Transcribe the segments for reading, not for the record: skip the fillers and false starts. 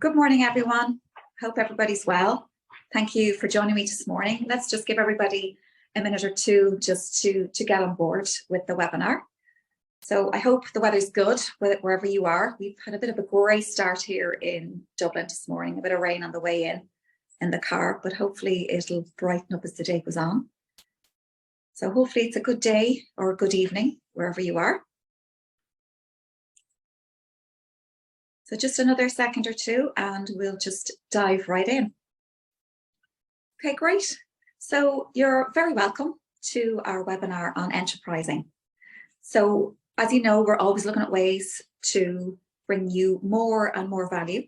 Good morning, everyone. Hope everybody's well. Thank you for joining me this morning. Let's just give everybody a minute or two just to get on board with the webinar. So I hope the weather's good wherever you are. We've had a bit of a grey start here in Dublin this morning, a bit of rain on the way in the car, but hopefully it'll brighten up as the day goes on. So hopefully it's a good day or a good evening wherever you are. So just another second or two and we'll just dive right in. Okay, great. So you're very welcome to our webinar on enterprising. So as you know, we're always looking at ways to bring you more and more value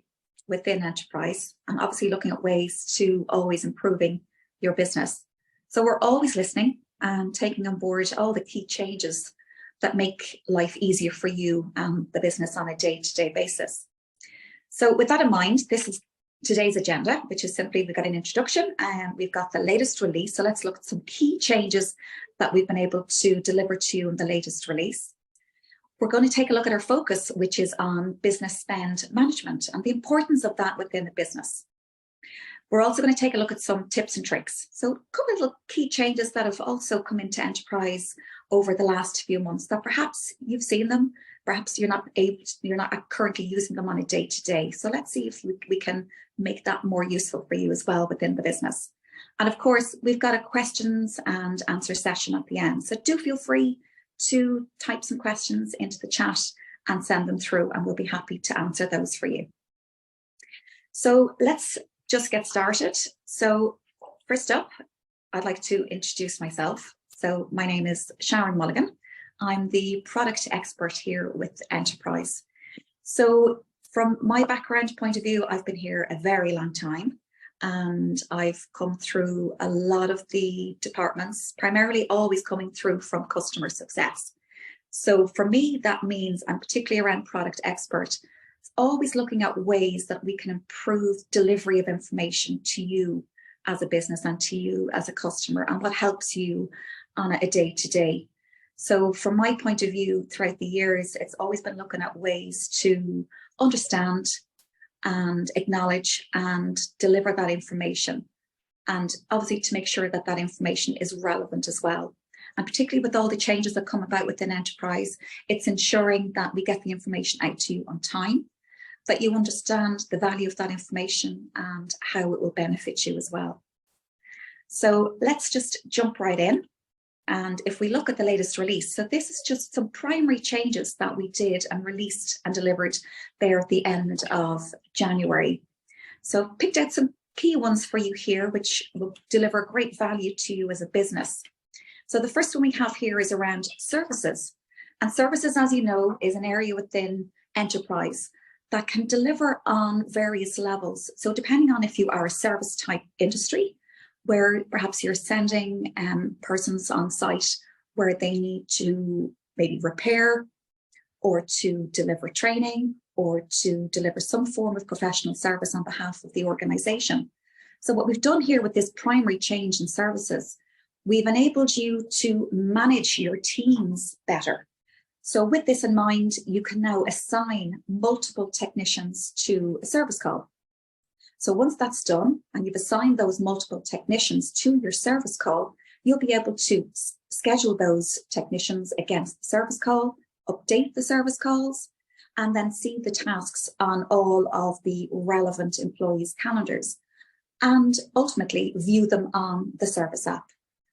within Enterpryze, and obviously looking at ways to always improving your business. So we're always listening and taking on board all the key changes that make life easier for you and the business on a day-to-day basis. So with that in mind, this is today's agenda, which is simply we've got an introduction and we've got the latest release. So let's look at some key changes that we've been able to deliver to you in the latest release. We're going to take a look at our focus, which is on business spend management and the importance of that within the business. We're also going to take a look at some tips and tricks. So a couple of little key changes that have also come into Enterpryze over the last few months that perhaps you've seen them, perhaps you're not currently using them on a day-to-day. So let's see if we can make that more useful for you as well within the business. And of course, we've got a questions and answer session at the end. So do feel free to type some questions into the chat and send them through, and we'll be happy to answer those for you. So let's just get started. So first up, I'd like to introduce myself. So my name is Sharon Mulligan. I'm the product expert here with Enterpryze. So from my background point of view, I've been here a very long time and I've come through a lot of the departments, primarily always coming through from customer success. So for me, that means I'm particularly around product expert, always looking at ways that we can improve delivery of information to you as a business and to you as a customer and what helps you on a day-to-day. So from my point of view, throughout the years, it's always been looking at ways to understand and acknowledge and deliver that information. And obviously to make sure that that information is relevant as well. And particularly with all the changes that come about within Enterpryze, it's ensuring that we get the information out to you on time, that you understand the value of that information and how it will benefit you as well. So let's just jump right in. And if we look at the latest release, so this is just some primary changes that we did and released and delivered there at the end of January. So I've picked out some key ones for you here, which will deliver great value to you as a business. So the first one we have here is around services. And services, as you know, is an area within Enterpryze that can deliver on various levels. So depending on if you are a service type industry, where perhaps you're sending persons on site where they need to maybe repair or to deliver training or to deliver some form of professional service on behalf of the organization. So what we've done here with this primary change in services, we've enabled you to manage your teams better. So with this in mind, you can now assign multiple technicians to a service call. So once that's done and you've assigned those multiple technicians to your service call, you'll be able to schedule those technicians against the service call, update the service calls, and then see the tasks on all of the relevant employees' calendars, and ultimately view them on the service app,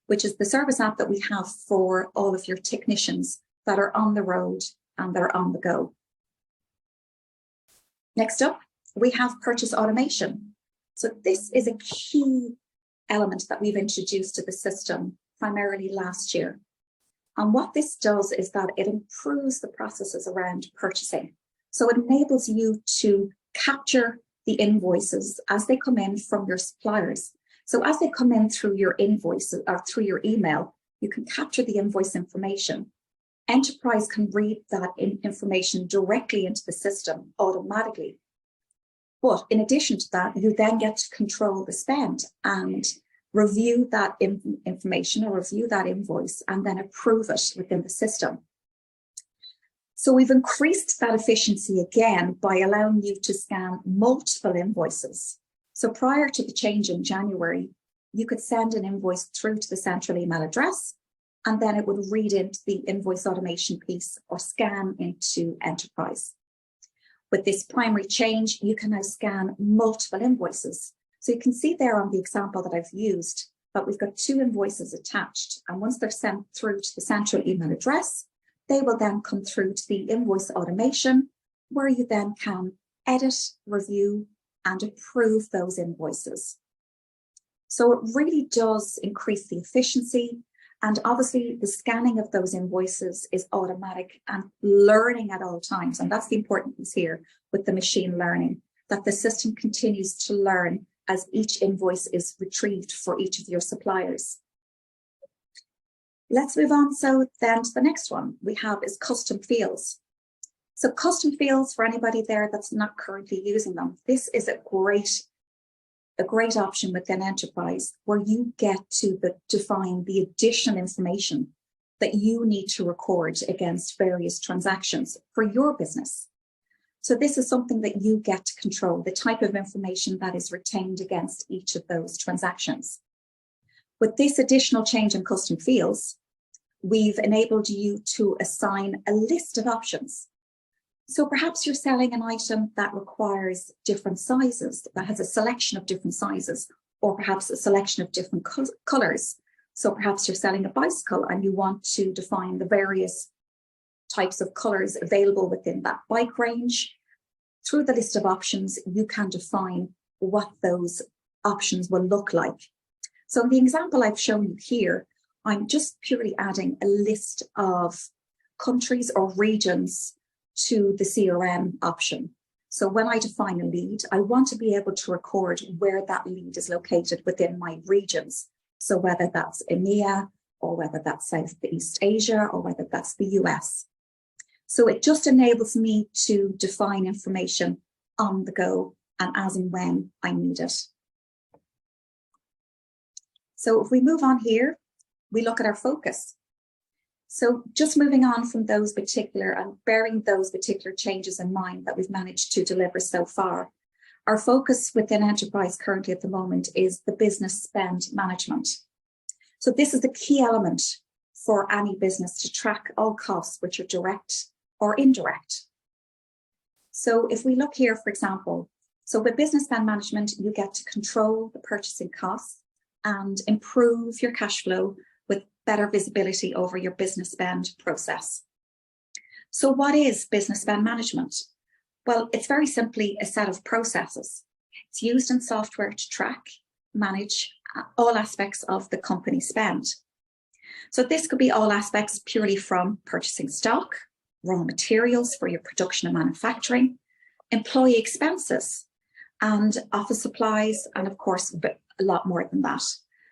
which is the service app that we have for all of your technicians that are on the road and that are on the go. Next up, we have purchase automation. So this is a key element that we've introduced to the system primarily last year. And what this does is that it improves the processes around purchasing. So it enables you to capture the invoices as they come in from your suppliers. So as they come in through your invoices or through your email, you can capture the invoice information. Enterpryze can read that information directly into the system automatically. But in addition to that, you then get to control the spend and review that information or review that invoice and then approve it within the system. So we've increased that efficiency again by allowing you to scan multiple invoices. So prior to the change in January, you could send an invoice through to the central email address, and then it would read into the invoice automation piece or scan into Enterpryze. With this primary change, you can now scan multiple invoices. So you can see there on the example that I've used that we've got 2 invoices attached, and once they're sent through to the central email address, they will then come through to the invoice automation, where you then can edit, review, and approve those invoices. So it really does increase the efficiency, and obviously the scanning of those invoices is automatic and learning at all times. And that's the important piece here with the machine learning, that the system continues to learn as each invoice is retrieved for each of your suppliers. Let's move on so then to the next one we have is custom fields. So custom fields, for anybody there that's not currently using them, this is a great option within Enterpryze, where you get to define the additional information that you need to record against various transactions for your business. So this is something that you get to control, the type of information that is retained against each of those transactions. With this additional change in custom fields, we've enabled you to assign a list of options. So perhaps you're selling an item that requires different sizes, that has a selection of different sizes, or perhaps a selection of different colors. So perhaps you're selling a bicycle and you want to define the various types of colors available within that bike range. Through the list of options, you can define what those options will look like. So in the example I've shown you here, I'm just purely adding a list of countries or regions to the CRM option. So when I define a lead, I want to be able to record where that lead is located within my regions. So whether that's EMEA, or whether that's Southeast Asia, or whether that's the US. So it just enables me to define information on the go and as and when I need it. So if we move on here, we look at our focus. So just moving on from those particular and bearing those particular changes in mind that we've managed to deliver so far, our focus within Enterpryze currently at the moment is the business spend management. So this is the key element for any business to track all costs, which are direct or indirect. So if we look here, for example, so with business spend management, you get to control the purchasing costs and improve your cash flow with better visibility over your business spend process. So what is business spend management? Well, it's very simply a set of processes. It's used in software to track, manage all aspects of the company spend. So this could be all aspects purely from purchasing stock, raw materials for your production and manufacturing, employee expenses, and office supplies, and of course, a lot more than that.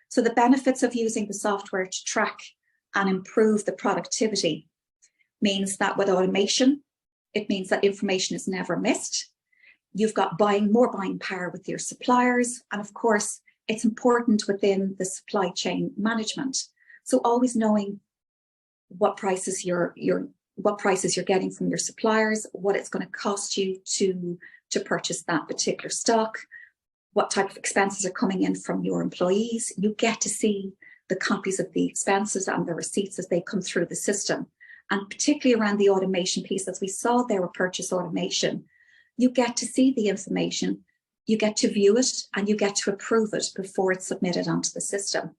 So the benefits of using the software to track and improve the productivity means that with automation, it means that information is never missed. You've got more buying power with your suppliers. And of course, it's important within the supply chain management. So always knowing what prices you're getting from your suppliers, what it's going to cost you to purchase that particular stock, what type of expenses are coming in from your employees. You get to see the copies of the expenses and the receipts as they come through the system. And particularly around the automation piece, as we saw there with purchase automation, you get to see the information, you get to view it, and you get to approve it before it's submitted onto the system.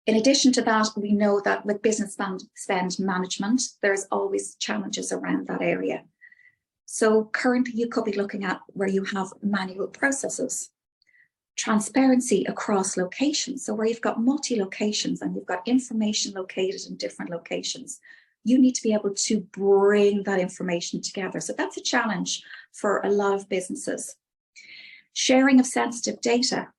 In addition to that, we know that with business spend management, there's always challenges around that area. So currently you could be looking at where you have manual processes, transparency across locations. So where you've got multi-locations and you've got information located in different locations, you need to be able to bring that information together. So that's a challenge for a lot of businesses. Sharing of sensitive data.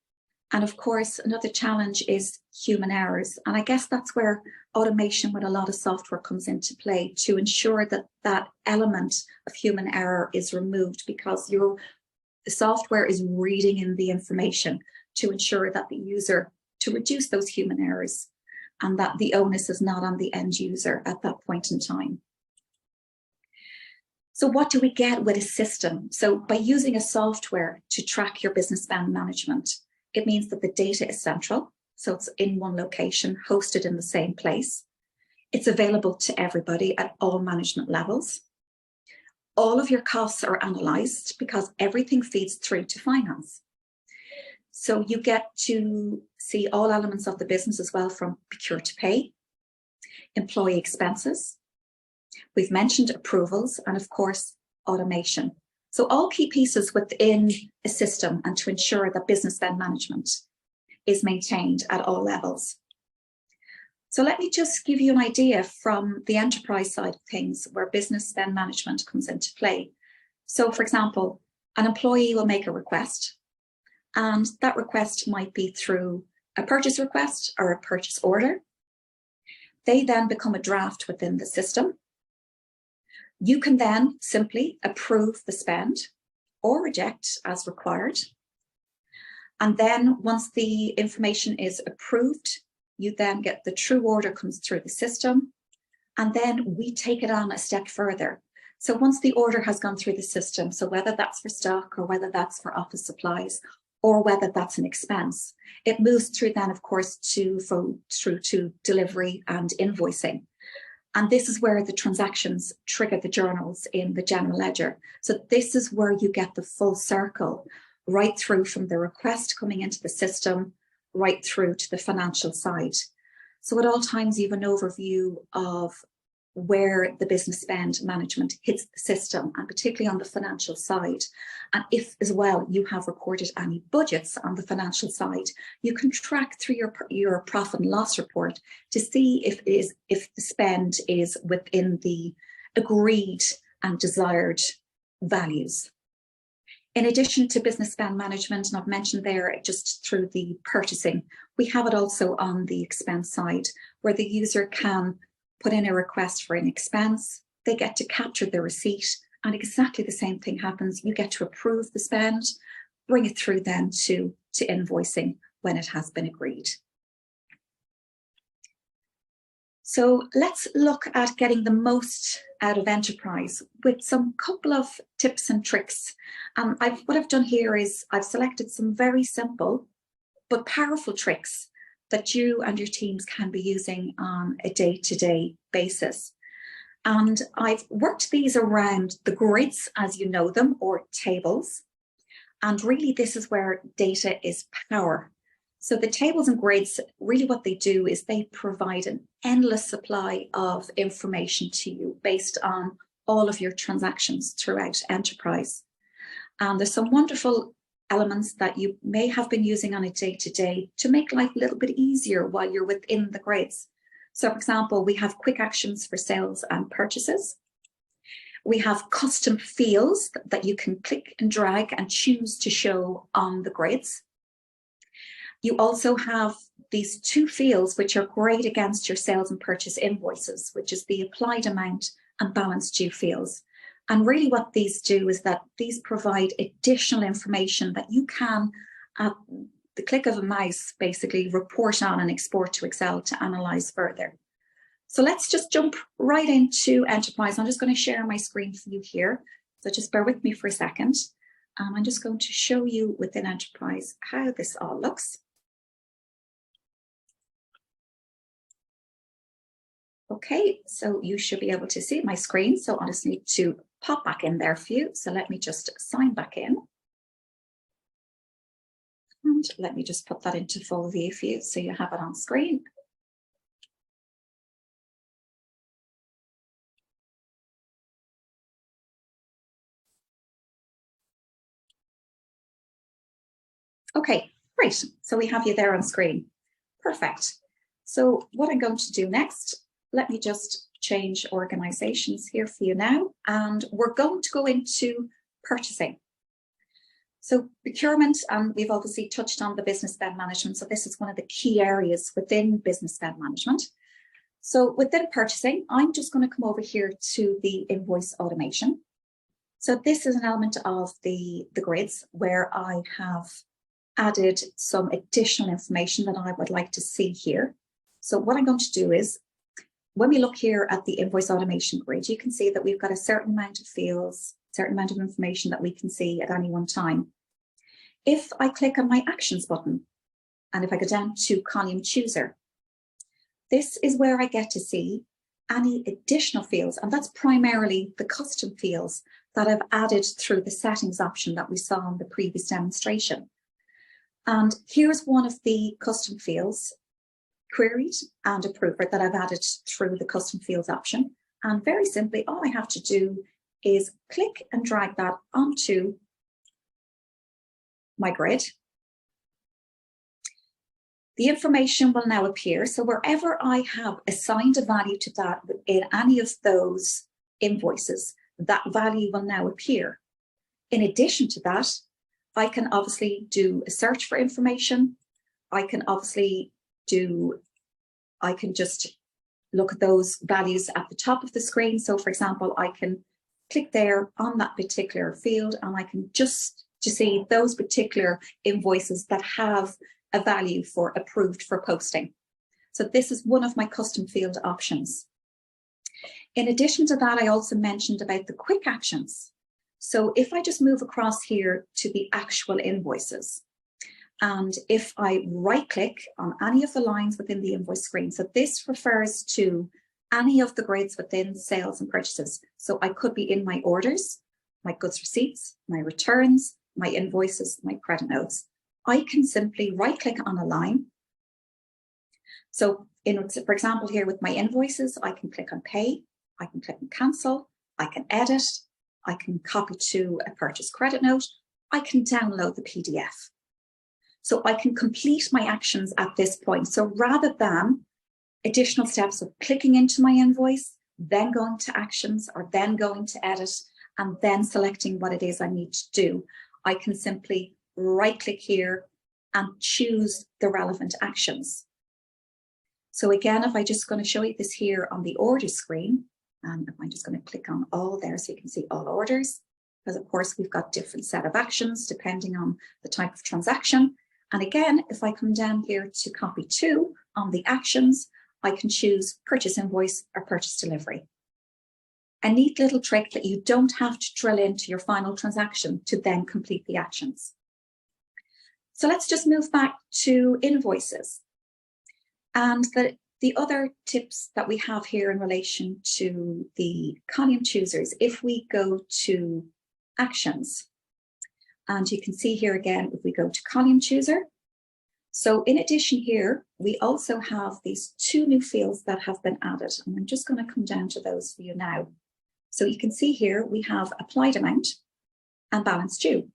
And of course, another challenge is human errors. And I guess that's where automation with a lot of software comes into play, to ensure that that element of human error is removed, because the software is reading in the information to ensure that the user, to reduce those human errors, and that the onus is not on the end user at that point in time. So what do we get with a system? So by using a software to track your business spend management, it means that the data is central. So it's in one location, hosted in the same place. It's available to everybody at all management levels. All of your costs are analysed because everything feeds through to finance. So you get to see all elements of the business as well, from procure to pay, employee expenses. We've mentioned approvals and, of course, automation. So all key pieces within a system, and to ensure that business spend management is maintained at all levels. So let me just give you an idea from the enterprise side of things where business spend management comes into play. So for example, an employee will make a request, and that request might be through a purchase request or a purchase order. They then become a draft within the system. You can then simply approve the spend or reject as required. And then once the information is approved, you then get the true order comes through the system, and then we take it on a step further. So once the order has gone through the system, so whether that's for stock or whether that's for office supplies or whether that's an expense, it moves through then, of course, through to delivery and invoicing. And this is where the transactions trigger the journals in the general ledger. So this is where you get the full circle, right through from the request coming into the system, right through to the financial side. So at all times, you have an overview of where the business spend management hits the system, and particularly on the financial side. And if as well you have recorded any budgets on the financial side, you can track through your profit and loss report to see if the spend is within the agreed and desired values. In addition to business spend management, and I've mentioned there just through the purchasing, we have it also on the expense side, where the user can put in a request for an expense, they get to capture the receipt, and exactly the same thing happens. You get to approve the spend, bring it through then to invoicing when it has been agreed. So let's look at getting the most out of Enterpryze with some couple of tips and tricks. What I've done here is I've selected some very simple but powerful tricks that you and your teams can be using on a day-to-day basis. And I've worked these around the grids as you know them, or tables. And really this is where data is power. So the tables and grids, really what they do is they provide an endless supply of information to you based on all of your transactions throughout Enterpryze. And there's some wonderful elements that you may have been using on a day-to-day to make life a little bit easier while you're within the grids. So for example, we have quick actions for sales and purchases. We have custom fields that you can click and drag and choose to show on the grids. You also have these two fields which are great against your sales and purchase invoices, which is the applied amount and balance due fields. And really what these do is that these provide additional information that you can, at the click of a mouse, basically report on and export to Excel to analyze further. So let's just jump right into Enterpryze. I'm just going to share my screen for you here. So just bear with me for a second. I'm just going to show you within Enterpryze how this all looks. Okay, so you should be able to see my screen. So I just need to pop back in there for you. So let me just sign back in. And let me just put that into full view for you so you have it on screen. Okay, great. So we have you there on screen. Perfect. So what I'm going to do next, let me just change organizations here for you now. And we're going to go into purchasing. So procurement, and we've obviously touched on the business spend management. So this is one of the key areas within business spend management. So within purchasing, I'm just going to come over here to the invoice automation. So this is an element of the grids where I have added some additional information that I would like to see here. So what I'm going to do is when we look here at the invoice automation grid, you can see that we've got a certain amount of fields, certain amount of information that we can see at any one time. If I click on my actions button, and if I go down to column chooser, this is where I get to see any additional fields, and that's primarily the custom fields that I've added through the settings option that we saw in the previous demonstration. And here's one of the custom fields, queried and approver, that I've added through the custom fields option. And very simply, all I have to do is click and drag that onto my grid. The information will now appear. So wherever I have assigned a value to that in any of those invoices, that value will now appear. In addition to that, I can obviously do a search for information. I can just look at those values at the top of the screen. So for example, I can click there on that particular field and I can just see those particular invoices that have a value for approved for posting. So this is one of my custom field options. In addition to that, I also mentioned about the quick actions. So if I just move across here to the actual invoices, and if I right click on any of the lines within the invoice screen, so this refers to any of the grids within sales and purchases. So I could be in my orders, my goods receipts, my returns, my invoices, my credit notes. I can simply right click on a line. So for example, here with my invoices, I can click on pay, I can click on cancel, I can edit, I can copy to a purchase credit note, I can download the PDF. So I can complete my actions at this point. So rather than additional steps of clicking into my invoice, then going to actions, or then going to edit, and then selecting what it is I need to do, I can simply right click here and choose the relevant actions. So again, if I'm just going to show you this here on the order screen, and if I'm just going to click on all there so you can see all orders, because of course we've got different set of actions depending on the type of transaction. And again, if I come down here to copy to on the actions, I can choose purchase invoice or purchase delivery. A neat little trick that you don't have to drill into your final transaction to then complete the actions. So let's just move back to invoices. And the other tips that we have here in relation to the column choosers, if we go to actions, and you can see here again, if we go to column chooser. So in addition here, we also have these two new fields that have been added. And I'm just going to come down to those for you now. So you can see here, we have applied amount and balance due.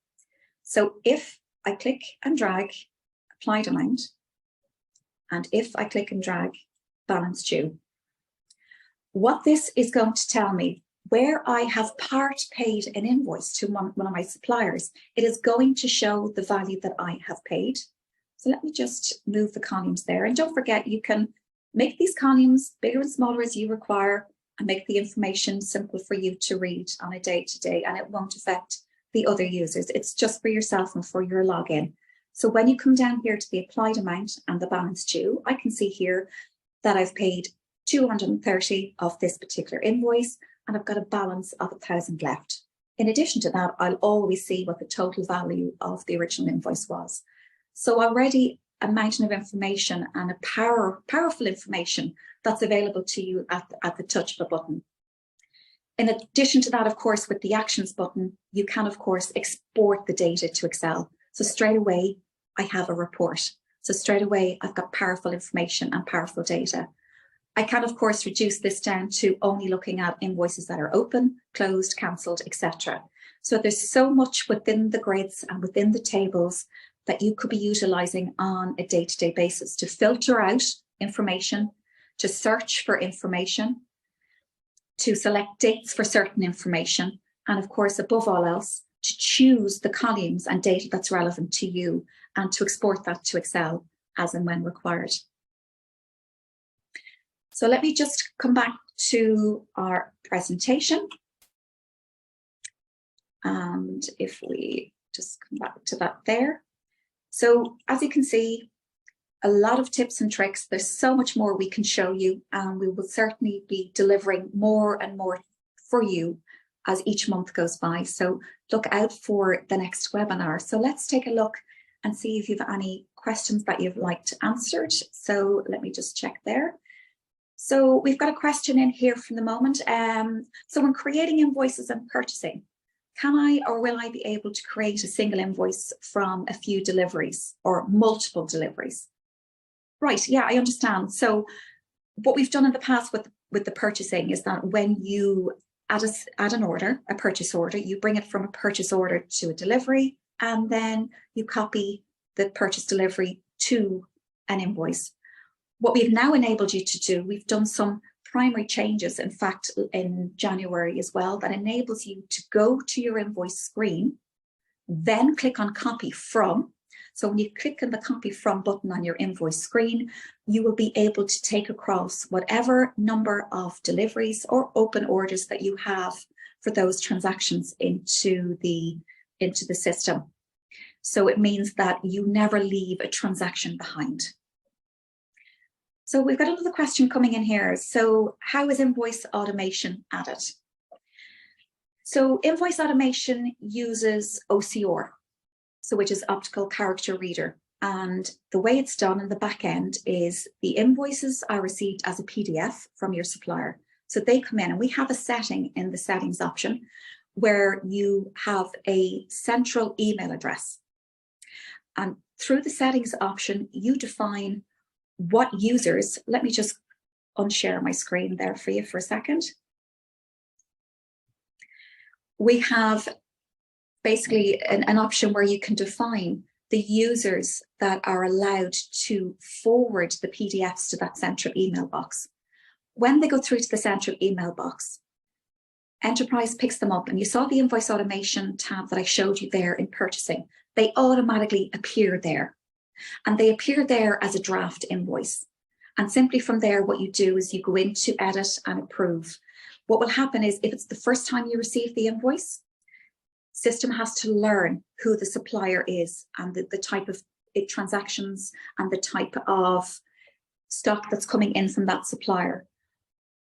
So if I click and drag applied amount, and if I click and drag balance due, what this is going to tell me, where I have part paid an invoice to one of my suppliers, it is going to show the value that I have paid. So let me just move the columns there. And don't forget, you can make these columns bigger and smaller as you require and make the information simple for you to read on a day-to-day, and it won't affect the other users. It's just for yourself and for your login. So when you come down here to the applied amount and the balance due, I can see here that I've paid 230 of this particular invoice, and I've got a balance of 1,000 left. In addition to that, I'll always see what the total value of the original invoice was. So already a mountain of information and a powerful information that's available to you at the touch of a button. In addition to that, of course, with the actions button, you can, of course, export the data to Excel. So straight away, I have a report. So straight away, I've got powerful information and powerful data. I can, of course, reduce this down to only looking at invoices that are open, closed, cancelled, etc. So there's so much within the grids and within the tables that you could be utilizing on a day-to-day basis to filter out information, to search for information, to select dates for certain information, and of course, above all else, to choose the columns and data that's relevant to you and to export that to Excel as and when required. So let me just come back to our presentation. And if we just come back to that there. So as you can see, a lot of tips and tricks. There's so much more we can show you, and we will certainly be delivering more and more for you as each month goes by. So look out for the next webinar. So let's take a look and see if you have any questions that you'd like to answer. So let me just check there. So we've got a question in here from the moment. So when creating invoices and purchasing, can I or will I be able to create a single invoice from a few deliveries or multiple deliveries? Right, yeah, I understand. So what we've done in the past with the purchasing is that when you add an order, a purchase order, you bring it from a purchase order to a delivery, and then you copy the purchase delivery to an invoice. What we've now enabled you to do, we've done some primary changes, in fact, in January as well, that enables you to go to your invoice screen, then click on copy from. So when you click on the copy from button on your invoice screen, you will be able to take across whatever number of deliveries or open orders that you have for those transactions into the system. So it means that you never leave a transaction behind. So we've got another question coming in here. So how is invoice automation added? So invoice automation uses OCR, so which is optical character reader. And the way it's done in the back end is the invoices are received as a PDF from your supplier. So they come in, and we have a setting in the settings option where you have a central email address. And through the settings option, you define what users, let me just unshare my screen there for you for a second. We have basically an option where you can define the users that are allowed to forward the PDFs to that central email box. When they go through to the central email box, Enterpryze picks them up, and you saw the invoice automation tab that I showed you there in purchasing. They automatically appear there. And they appear there as a draft invoice. And simply from there, what you do is you go into edit and approve. What will happen is if it's the first time you receive the invoice, system has to learn who the supplier is and the type of transactions and the type of stock that's coming in from that supplier.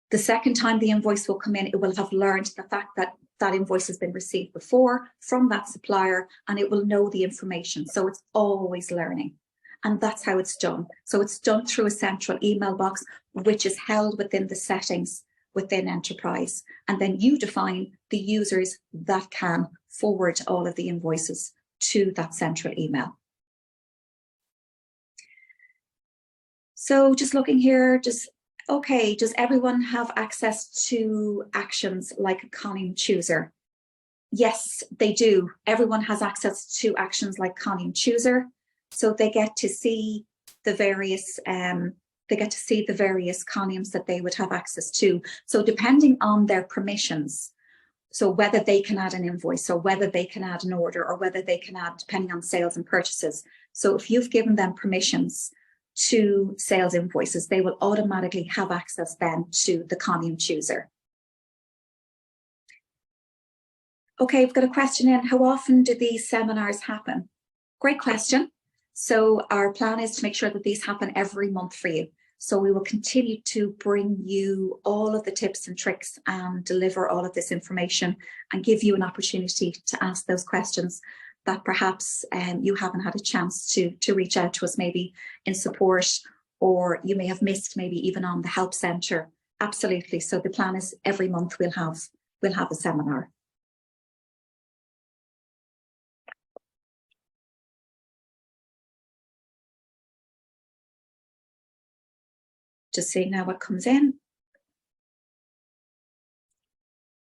The second time the invoice will come in, it will have learned the fact that that invoice has been received before from that supplier, and it will know the information. So it's always learning. And that's how it's done. So it's done through a central email box, which is held within the settings within Enterpryze. And then you define the users that can forward all of the invoices to that central email. So just looking here, does everyone have access to actions like a column chooser? Yes, they do. Everyone has access to actions like column chooser. So they get to see the various columns that they would have access to. So depending on their permissions, so whether they can add an invoice or whether they can add an order or whether they can add, depending on sales and purchases. So if you've given them permissions to sales invoices, they will automatically have access then to the column chooser. Okay, we've got a question in. How often do these seminars happen? Great question. So our plan is to make sure that these happen every month for you. So we will continue to bring you all of the tips and tricks and deliver all of this information and give you an opportunity to ask those questions that perhaps you haven't had a chance to reach out to us maybe in support, or you may have missed maybe even on the help centre. Absolutely. So the plan is every month we'll have a seminar. Just seeing now what comes in.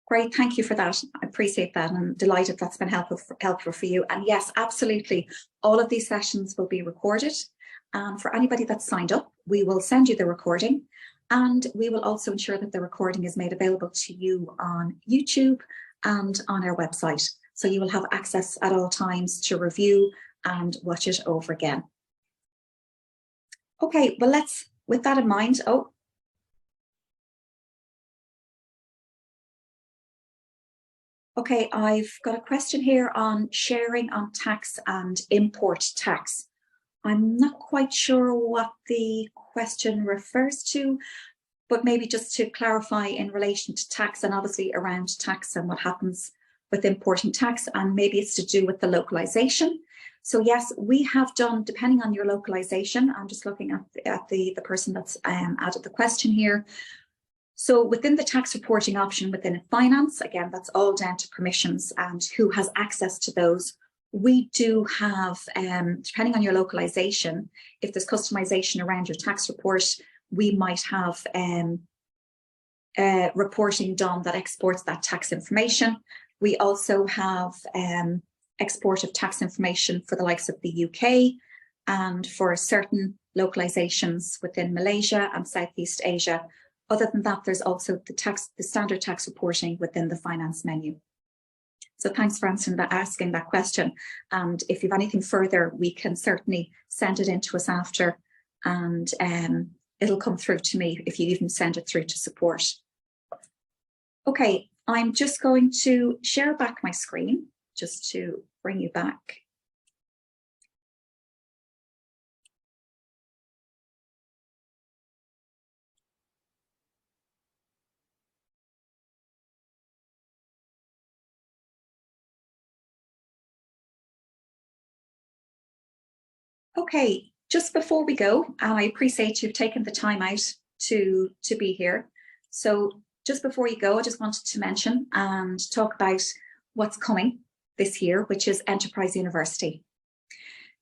Great, thank you for that. I appreciate that, and I'm delighted that's been helpful for you. And yes, absolutely, all of these sessions will be recorded. And for anybody that's signed up, we will send you the recording, and we will also ensure that the recording is made available to you on YouTube and on our website. So you will have access at all times to review and watch it over again. Okay, well, let's, with that in mind, okay, I've got a question here on sharing on tax and import tax. I'm not quite sure what the question refers to, but maybe just to clarify in relation to tax and obviously around tax and what happens with importing tax, and maybe it's to do with the localization. So yes, we have done, depending on your localization, I'm just looking at the person that's added the question here. So within the tax reporting option within finance, again, that's all down to permissions and who has access to those. We do have, depending on your localization, if there's customization around your tax report, we might have reporting done that exports that tax information. We also have export of tax information for the likes of the UK and for certain localizations within Malaysia and Southeast Asia. Other than that, there's also the standard tax reporting within the finance menu. So thanks for asking that question. And if you have anything further, we can certainly send it in to us after, and it'll come through to me if you even send it through to support. Okay, I'm just going to share back my screen just to bring you back. Okay, just before we go, I appreciate you've taken the time out to be here. So just before you go, I just wanted to mention and talk about what's coming this year, which is Enterpryze University.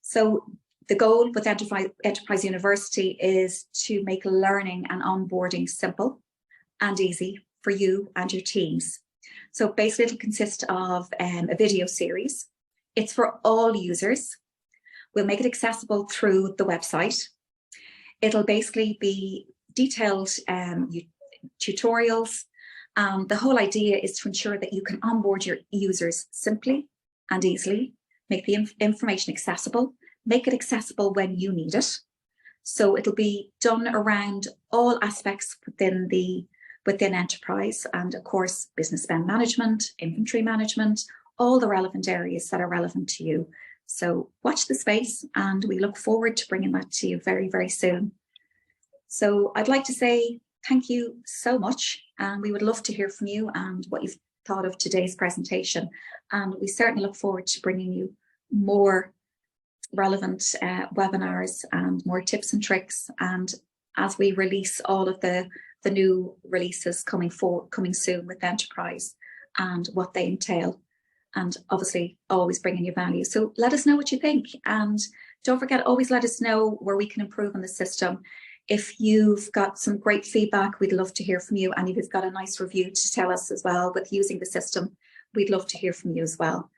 So the goal with Enterpryze University is to make learning and onboarding simple and easy for you and your teams. So basically it'll consist of a video series. It's for all users. We'll make it accessible through the website. It'll basically be detailed tutorials. The whole idea is to ensure that you can onboard your users simply and easily, make the information accessible, make it accessible when you need it. So it'll be done around all aspects within Enterpryze, and of course, business spend management, inventory management, all the relevant areas that are relevant to you. So watch the space, and we look forward to bringing that to you very, very soon. So I'd like to say thank you so much, and we would love to hear from you and what you've thought of today's presentation. And we certainly look forward to bringing you more relevant webinars and more tips and tricks. And as we release all of the new releases coming soon with Enterpryze and what they entail, and obviously always bringing you value. So let us know what you think, and don't forget, always let us know where we can improve on the system. If you've got some great feedback, we'd love to hear from you, and if you've got a nice review to tell us as well with using the system, we'd love to hear from you as well.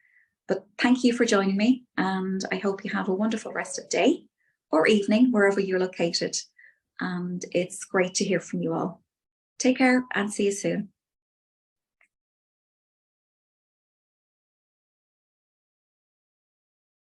But thank you for joining me, and I hope you have a wonderful rest of day or evening wherever you're located, and it's great to hear from you all. Take care and see you soon.